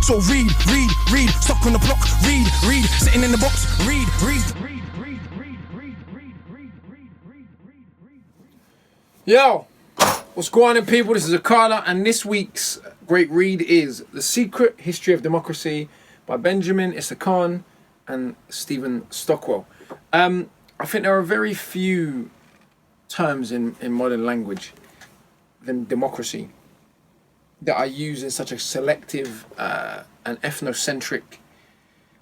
So read, stuck on the block, read, sitting in the box, read. Yo, what's going on, people? This is Akala, and this week's great read is The Secret History of Democracy by Benjamin Isakhan and Stephen Stockwell. I think there are very few terms in modern language than democracy that are used in such a selective and ethnocentric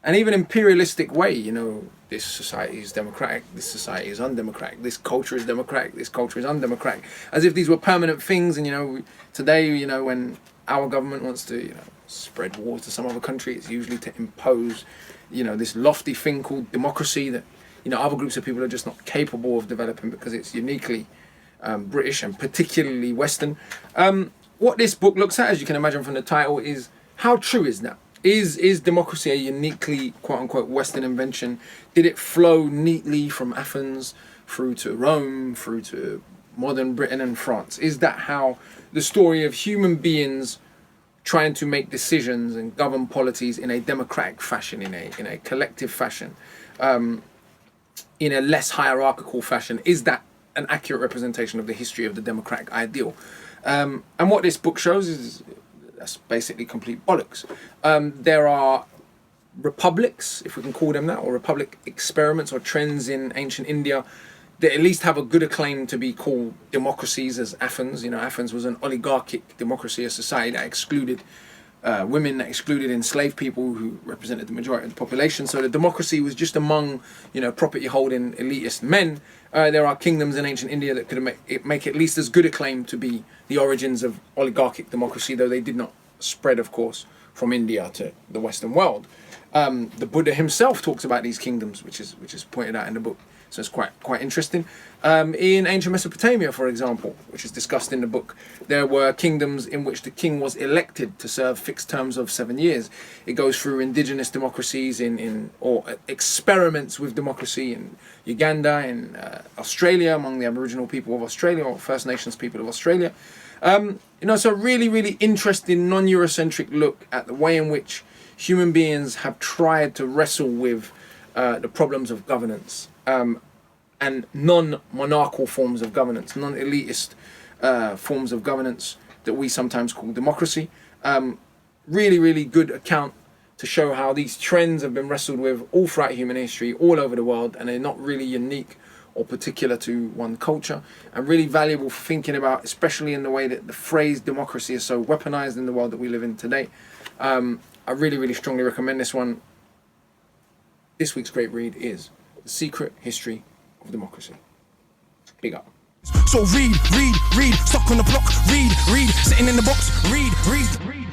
and even imperialistic way. You know, this society is democratic, this society is undemocratic, this culture is democratic, this culture is undemocratic, as if these were permanent things. And, you know, today, you know, when our government wants to, you know, spread war to some other country, it's usually to impose, you know, this lofty thing called democracy that, you know, other groups of people are just not capable of developing because it's uniquely British and particularly Western. What this book looks at, as you can imagine from the title, is how true is that? Is democracy a uniquely, quote-unquote, Western invention? Did it flow neatly from Athens through to Rome, through to modern Britain and France? Is that how the story of human beings trying to make decisions and govern polities in a democratic fashion, in a collective fashion, in a less hierarchical fashion, is that an accurate representation of the history of the democratic ideal? And what this book shows is that's basically complete bollocks. There are republics, if we can call them that, or republic experiments or trends in ancient India that at least have a good acclaim to be called democracies, as Athens. You know, Athens was an oligarchic democracy, a society that excluded women, that excluded enslaved people who represented the majority of the population. So the democracy was just among, you know, property holding elitist men. There are kingdoms in ancient India that could make at least as good a claim to be the origins of oligarchic democracy, though they did not spread, of course, from India to the Western world. The Buddha himself talks about these kingdoms, which is pointed out in the book. So it's quite interesting. In ancient Mesopotamia, for example, which is discussed in the book, there were kingdoms in which the king was elected to serve fixed terms of 7 years. It goes through indigenous democracies or experiments with democracy in Uganda, in Australia, among the Aboriginal people of Australia, or First Nations people of Australia. You know, it's a really, really interesting non-Eurocentric look at the way in which human beings have tried to wrestle with the problems of governance. And non-monarchical forms of governance, non-elitist forms of governance that we sometimes call democracy. Really, really good account to show how these trends have been wrestled with all throughout human history, all over the world, and they're not really unique or particular to one culture, and really valuable for thinking about, especially in the way that the phrase democracy is so weaponized in the world that we live in today. I really, really strongly recommend this one. This week's great read is The Secret History of Democracy. Big up. So read, stuck on the block, read, sitting in the box, read.